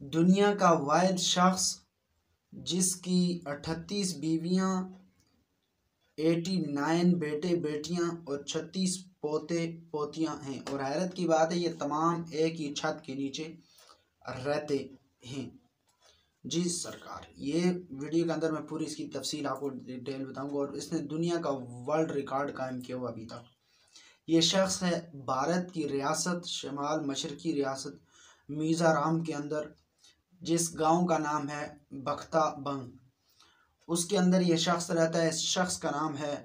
दुनिया का वाहिद शख्स जिसकी 38 बीवियां, 89 बेटे बेटियां और 36 पोते पोतियां हैं। और हैरत की बात है, ये तमाम एक ही छत के नीचे रहते हैं। जी सरकार, ये वीडियो के अंदर मैं पूरी इसकी तफसील आपको डिटेल बताऊंगा। और इसने दुनिया का वर्ल्ड रिकॉर्ड कायम किया हुआ अभी तक। ये शख्स है भारत की रियासत, शमाल मशरकी रियासत मिज़ोरम के अंदर, जिस गांव का नाम है बख्ता बंग, उसके अंदर ये शख्स रहता है। इस शख्स का नाम है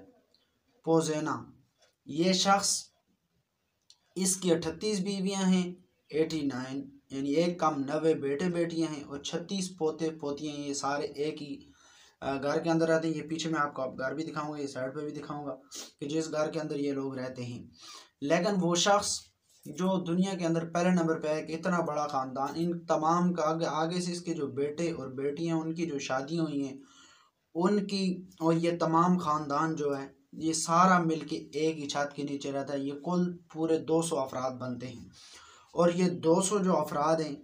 पोजेना। ये शख्स, इसकी 38 बीवियां हैं, 89 यानी एक कम 90 बेटे बेटियां हैं और 36 पोते पोतियां हैं। ये सारे एक ही घर के अंदर रहते हैं। ये पीछे मैं आपको घर भी दिखाऊंगा, ये साइड पे भी दिखाऊंगा कि जिस घर के अंदर ये लोग रहते हैं। लेकिन वो शख्स जो दुनिया के अंदर पहले नंबर पे है कि इतना बड़ा ख़ानदान, इन तमाम का आगे से इसके जो बेटे और बेटियां, उनकी जो शादियाँ हुई हैं उनकी, और ये तमाम ख़ानदान जो है ये सारा मिलके एक ही छत के नीचे रहता है। ये कुल पूरे 200 अफराद बनते हैं। और ये 200 जो अफराद हैं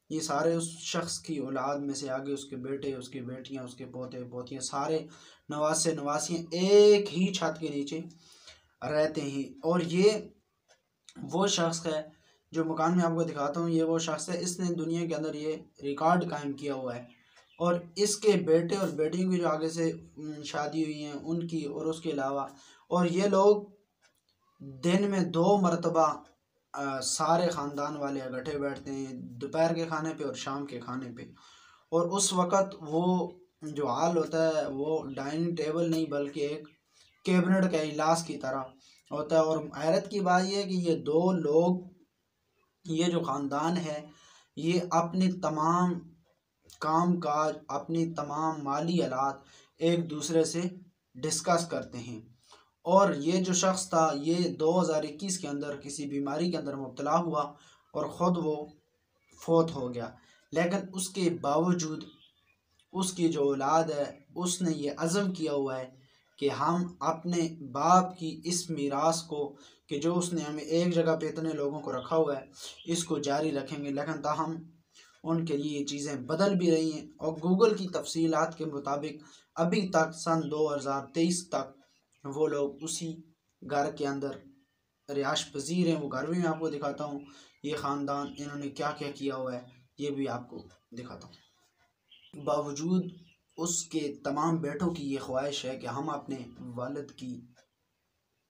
ये सारे उस शख्स की औलाद में से, आगे उसके बेटे, उसकी बेटियां, उसके पोते पोतियां, सारे नवासे नवासियाँ एक ही छत के नीचे रहते हैं। और ये वो शख्स है जो मकान में आपको दिखाता हूँ, ये वो शख्स है, इसने दुनिया के अंदर ये रिकॉर्ड कायम किया हुआ है। और इसके बेटे और बेटियों की जो आगे से शादी हुई हैं उनकी, और उसके अलावा, और ये लोग दिन में 2 मरतबा सारे ख़ानदान वाले इकट्ठे बैठते हैं, दोपहर के खाने पे और शाम के खाने पे। और उस वक़्त वो जो हाल होता है वो डाइनिंग टेबल नहीं बल्कि एक कैबिनेट के इजलास की तरह होता है। और हैरत की बात यह है कि ये 2 लोग, ये जो ख़ानदान है, ये अपनी तमाम काम काज, अपनी तमाम माली हालात एक दूसरे से डिस्कस करते हैं। और ये जो शख्स था ये 2021 के अंदर किसी बीमारी के अंदर मुब्तला हुआ और ख़ुद वो फोत हो गया। लेकिन उसके बावजूद उसकी जो औलाद है उसने ये अज़म किया हुआ है कि हम अपने बाप की इस मीरास को, कि जो उसने हमें एक जगह पे इतने लोगों को रखा हुआ है, इसको जारी रखेंगे। लेकिन ताहम उनके लिए ये चीज़ें बदल भी रही हैं। और गूगल की तफसीलात के मुताबिक अभी तक सन 2023 तक वो लोग उसी घर के अंदर रिहाइश पजीर हैं। वो घर भी मैं आपको दिखाता हूँ, ये ख़ानदान इन्होंने क्या क्या किया हुआ है ये भी आपको दिखाता हूँ। बावजूद उसके तमाम बेटों की ये ख्वाहिश है कि हम अपने वालिद की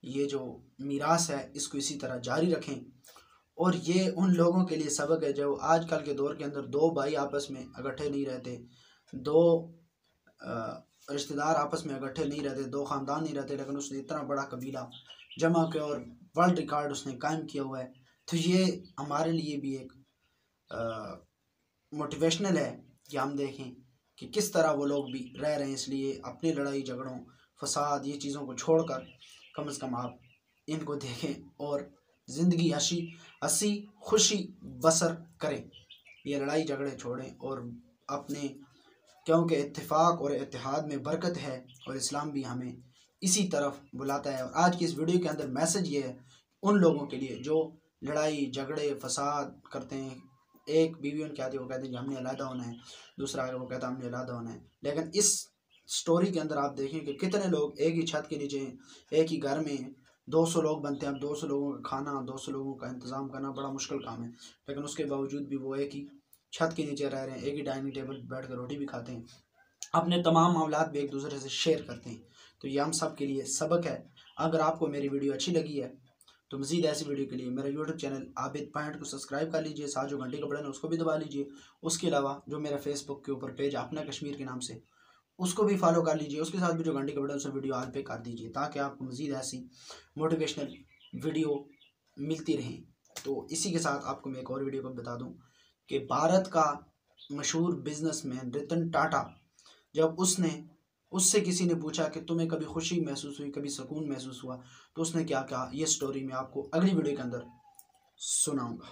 ये जो मीरास है इसको इसी तरह जारी रखें। और ये उन लोगों के लिए सबक है जो आजकल के दौर के अंदर 2 भाई आपस में इकट्ठे नहीं रहते, 2 रिश्तेदार आपस में इकट्ठे नहीं रहते, 2 ख़ानदान नहीं रहते, लेकिन उसने इतना बड़ा कबीला जमा किया और वर्ल्ड रिकॉर्ड उसने कायम किया हुआ है। तो ये हमारे लिए भी एक मोटिवेशनल है कि हम देखें कि किस तरह वो लोग भी रह रहे हैं। इसलिए अपनी लड़ाई झगड़ों, फसाद, ये चीज़ों को छोड़कर कम से कम आप इनको देखें और ज़िंदगी हंसी खुशी बसर करें। ये लड़ाई झगड़े छोड़ें और अपने, क्योंकि इत्तेफाक और इत्तेहाद में बरकत है और इस्लाम भी हमें इसी तरफ बुलाता है। और आज की इस वीडियो के अंदर मैसेज ये है उन लोगों के लिए जो लड़ाई झगड़े फसाद करते हैं। एक बीवी उनके आती है, वो कहते हैं कि हमने अलहदा होना है, दूसरा आगे वो कहता है हमने अलहदा होना है। लेकिन इस स्टोरी के अंदर आप देखें कि कितने लोग एक ही छत के नीचे हैं, एक ही घर में 200 लोग बनते हैं। अब 200 लोगों का खाना, 200 लोगों का इंतज़ाम करना बड़ा मुश्किल काम है, लेकिन उसके बावजूद भी वो एक ही छत के नीचे रह रहे हैं, एक ही डाइनिंग टेबल पर बैठ कर रोटी भी खाते हैं, अपने तमाम मामलात भी एक दूसरे से शेयर करते हैं। तो ये हम सब के लिए सबक है। अगर आपको मेरी वीडियो अच्छी लगी है तो मज़ीद ऐसी वीडियो के लिए मेरा यूट्यूब चैनल आबिद पॉइंट को सब्सक्राइब कर लीजिए, साथ जो घंटे का बटन है उसको भी दबा लीजिए। उसके अलावा जो मेरा फेसबुक के ऊपर पेज अपना कश्मीर के नाम से, उसको भी फॉलो कर लीजिए। उसके साथ भी जो घंटे का बटन उसमें वीडियो ऑल पे कर दीजिए ताकि आपको मज़ीद ऐसी मोटिवेशनल वीडियो मिलती रहें। तो इसी के साथ आपको मैं एक और वीडियो को बता दूं कि भारत का मशहूर बिजनेसमैन रतन टाटा, जब उससे किसी ने पूछा कि तुम्हें कभी खुशी महसूस हुई, कभी सुकून महसूस हुआ, तो उसने क्या कहा, ये स्टोरी मैं आपको अगली वीडियो के अंदर सुनाऊंगा।